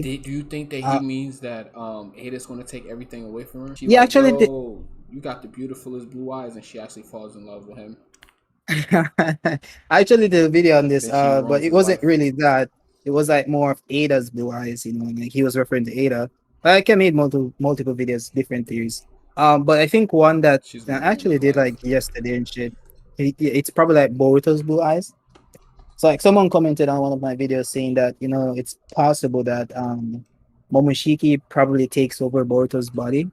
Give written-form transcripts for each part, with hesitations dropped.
Do you think that he means that Ada's going to take everything away from her? She Yeah, like, actually, yo, you got the beautifulest blue eyes, and she actually falls in love with him. I actually did a video on this, Then she but ruins it his wasn't life. really that. It was like more of Ada's blue eyes, like he was referring to Ada. I can make multiple videos, different theories. But I think one that She's I going to ruin actually his did life. like yesterday and shit. It's probably like Boruto's blue eyes. So like someone commented on one of my videos saying that it's possible that Momoshiki probably takes over Boruto's body.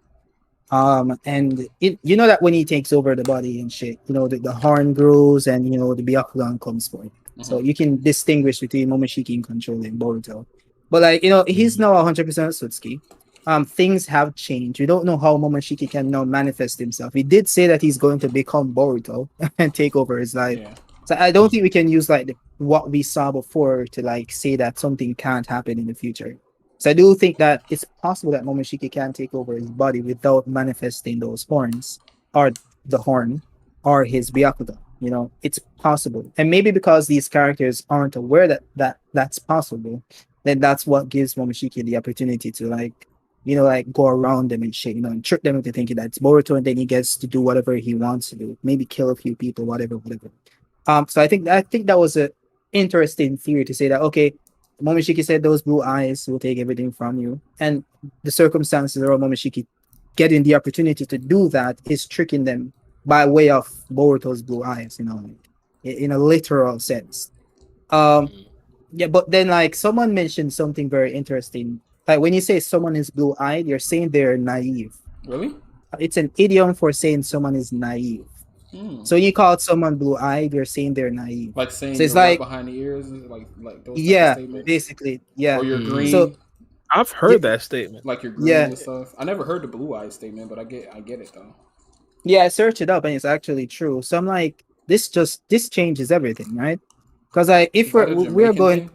And you know that when he takes over the body and shit, the horn grows and the Byakugan comes forth. So Mm-hmm. you can distinguish between Momoshiki and controlling Boruto. But like, he's now 100% Sutsuki. Things have changed. We don't know how Momoshiki can now manifest himself. He did say that he's going to become Boruto and take over his life. Yeah. So I don't think we can use like what we saw before to like say that something can't happen in the future. So I do think that it's possible that Momoshiki can take over his body without manifesting those horns, or the horn, or his Byakugan. It's possible, and maybe because these characters aren't aware that's possible, then that's what gives Momoshiki the opportunity to like go around them and shit, and trick them into thinking that it's Boruto, and then he gets to do whatever he wants to do, maybe kill a few people, whatever. So I think that was a interesting theory to say that okay, Momoshiki said those blue eyes will take everything from you, and the circumstances around Momoshiki getting the opportunity to do that is tricking them by way of Boruto's blue eyes, in a literal sense. Um, yeah, but then like someone mentioned something very interesting. Like when you say someone is blue eyed, you're saying they're naive. Really? It's an idiom for saying someone is naive. Hmm. So when you call someone blue eyed, you're saying they're naive. Like So saying it's you're white like, behind the ears, like those type of yeah, statements. basically, yeah. Or you're So green, I've yeah, heard that statement. like you're green yeah, and stuff. I never heard the blue eyes statement, but I get it though. yeah. I searched it up and it's actually true. So I'm like, this changes everything, right? Because if Is that a we're Jamaican going, thing?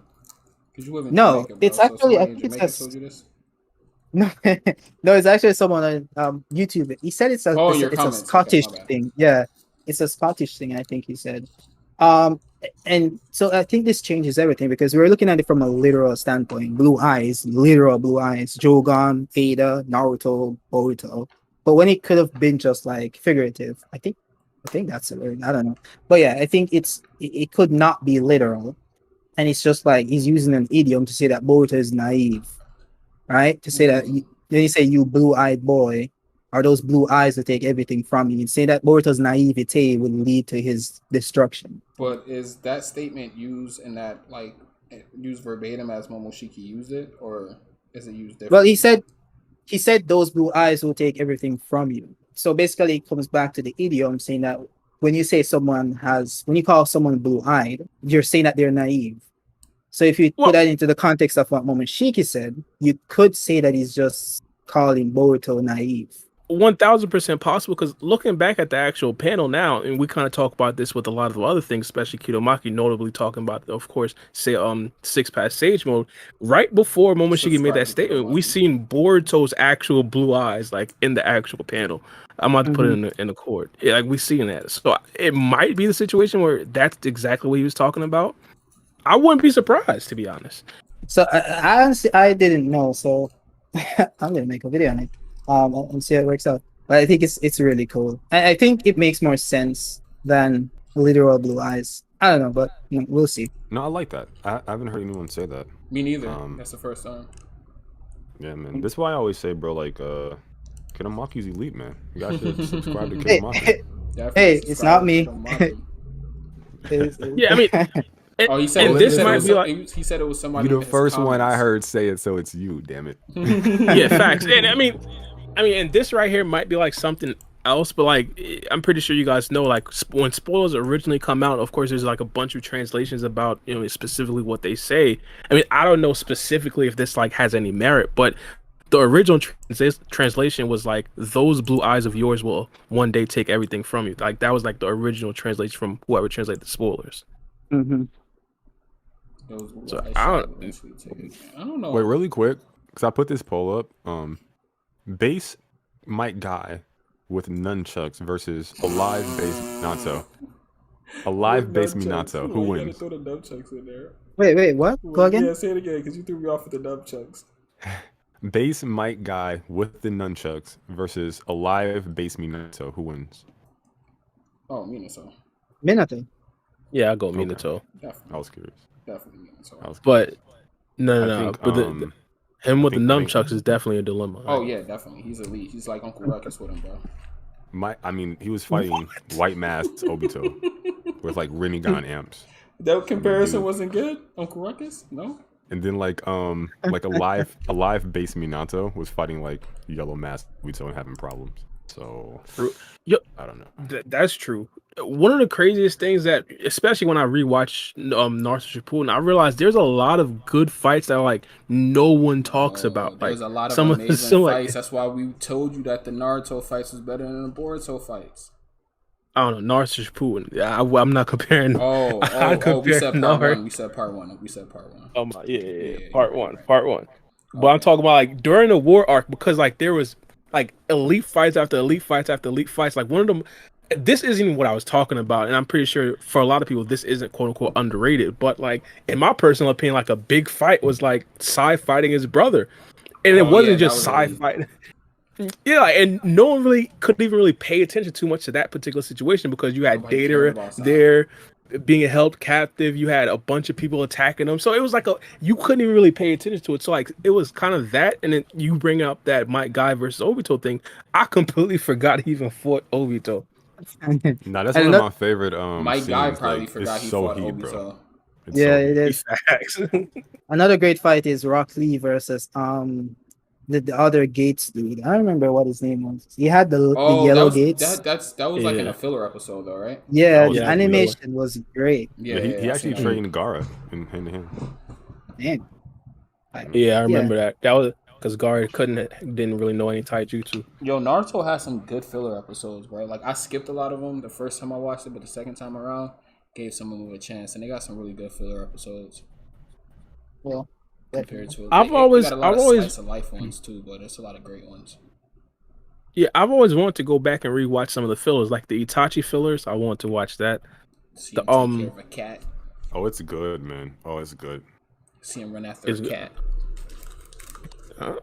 Because you live in no, Jamaica, it's bro. So actually I somebody in think it's Jamaica told you this? no, no, it's actually someone on YouTube. He said it's a Oh, in it's your a, it's a comments. Okay, Scottish my bad. thing. Yeah, it's a Scottish thing. I think he said. Um, and so I think this changes everything because we're looking at it from a literal standpoint. Blue eyes, literal blue eyes. Jogan, Ada, Naruto, Boruto. But when it could have been just like figurative, I think that's a word. I don't know. But yeah, I think it could not be literal, and it's just like he's using an idiom to say that Boruto is naive, right? To say that Mm. then you say you blue-eyed boy, are those blue eyes that take everything from you. And say that Boruto's naivete would lead to his destruction. But is that statement used in that like used verbatim as Momoshiki used it, or is it used Well, he differently? said he said those blue eyes will take everything from you. So basically, it comes back to the idiom saying that when you call someone blue-eyed, you're saying that they're naive. So if you put Well, that into the context of what Momoshiki said, you could say that he's just calling Boruto naive. 1000% possible because looking back at the actual panel now, and we kind of talk about this with a lot of other things, especially Kidomaki, notably talking about, of course, say six pass sage mode. Right before Momoshiki made Subscribe that to statement, we Kidomaki. seen Boruto's actual blue eyes, like in the actual panel. I'm about to put it Mhm. in the court. Yeah, like we seen that, so it might be the situation where that's exactly what he was talking about. I wouldn't be surprised, to be honest. So I honestly I didn't know. So I'm gonna make a video on it. And see how it works out. But I think it's really cool. I think it makes more sense than literal blue eyes. I don't know, but we'll see. No, I like that. I haven't heard anyone say that. Me neither. Um, That's the first time. yeah, man. This is why I always say, bro, like, Kidamaki's elite, man. You guys should subscribe to Hey, Kidamaki. Definitely hey, it's not subscribe to me. Kidomaki. Yeah, I mean, and, Oh, he said and Well, he this said it might was be like, he said it was you somebody in the his first one I comments. heard say it, so it's you. Damn it. yeah, facts. And I mean, and this right here might be like something else, but like I'm pretty sure you guys know, like when spoilers originally come out, of course, there's like a bunch of translations about specifically what they say. I mean, I don't know specifically if this like has any merit, but the original translation was like those blue eyes of yours will one day take everything from you. Like that was like the original translation from whoever translated the spoilers. Mhm. Those blue So eyes I shall don't. eventually take it. I don't Wait, know. really quick, because I put this poll up. Base might die with nunchucks versus alive base Minato. Alive With base nunchucks. Minato. Who Why you gotta wins? throw the nunchucks in there? Wait, what? Go Wait, again? yeah, say it again, because you threw me off with the nunchucks. Base Might guy with the nunchucks versus alive base Minato. Who wins? Oh, Minato. Minato. Yeah, I go Okay. Minato. I Definitely. was curious. Definitely Minato. I was But curious. no, I no, no. think, But him with the I think- nunchucks is definitely a dilemma. Oh yeah, definitely. He's elite. He's like Uncle Ruckus with him, bro. he was fighting White Mask Obito with like Rinnegan amps. That comparison dude. wasn't good. Uncle Ruckus? No. And then like alive base Minato was fighting like Yellow Mask Obito and having problems. So Yep. I don't know. That's true. One of the craziest things that, especially when I rewatch Naruto Shippuden, I realized there's a lot of good fights that like no one talks about. There's Like a lot of some amazing some, like, fights. That's why we told you that the Naruto fights was better than the Boruto fights. I don't know, Naruto Shippuden. I'm not comparing. Oh, I we said part Naruto. one. We said part one. We said part one. Oh my, yeah, Yeah, part right, one, right. part one. But I'm talking about like during the war arc, because like there was like elite fights after elite fights after elite fights. Like one of them, this isn't even what I was talking about, and I'm pretty sure for a lot of people this isn't quote unquote underrated. But like in my personal opinion, like a big fight was like Sai fighting his brother, and it Oh, wasn't yeah, that just was Sai elite. fighting. Yeah, and no one really couldn't even really pay attention too much to that particular situation because you had Nobody cared Data about Sai. there being held captive. You had a bunch of people attacking them, so it was like you couldn't even really pay attention to it. So like it was kind of that, and then you bring up that Mike Guy versus Obito thing. I completely forgot he even fought Obito. Nah, that's And one of another- my favorite Mike Guy scenes. probably Like, forgot it's he so fought heat, Obito. bro. It's Yeah, so it heat. is. Facts. Another great fight is Rock Lee versus the other Gates dude. I don't remember what his name was. He had the Oh, yellow that was Gates. that was like in Yeah. a filler episode though, right? Yeah, was the Yeah, animation was great. Yeah, he I actually seen that. trained Gara in hand to hand. Man. Yeah, I remember that. That was because Guard didn't really know any taijutsu. Yo, Naruto has some good filler episodes, bro. Like I skipped a lot of them the first time I watched it, but the second time around, gave some of them a chance, and they got some really good filler episodes Well, compared to. I've they always- got a lot I've of always- slice of life ones too, but it's a lot of great ones. Yeah, I've always wanted to go back and rewatch some of the fillers, like the Itachi fillers. I want to watch that. See The, him take care of a cat. Oh, it's good, man. Oh, it's good. See him run after a It's good. cat.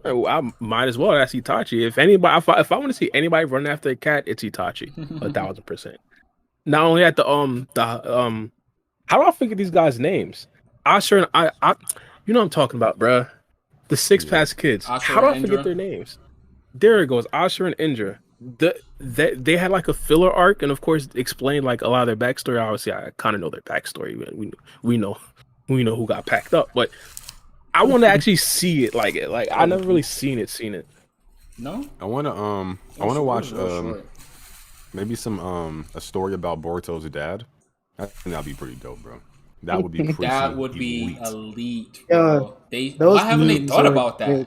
I might as well ask Itachi. If anybody, if I want to see anybody run after a cat, it's Itachi, 1,000%. Not only at the how do I forget these guys' names? Asher and I you know what I'm talking about, bruh. The Six Pass Kids. Asher How do I and forget Indra? their names? There it goes, Asher and Indra. They had like a filler arc, and of course explained like a lot of their backstory. Obviously, I kind of know their backstory. We know who got packed up, but I want to actually see it. Like I never really seen it. No, I wanna Short, watch real short. maybe some a story about Boruto's dad. I think that'd be pretty dope, bro. That would be pretty that would be elite. elite, Yeah, bro. those Why haven't they memes thought are about that? great.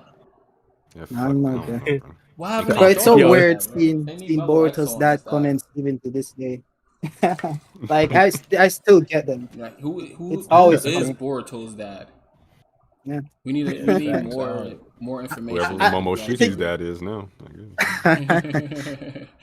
Yeah, fuck, I'm I not don't there. know, bro. Why haven't But they it's so thought about weird that, bro? seeing They need seeing Mellow X Boruto's on dad this side. comments even to this day. Like I still get them. Like, who It's always is funny. Boruto's dad? Yeah. We need Facts. more information. Whoever I- Momoshiki's dad is now. I guess.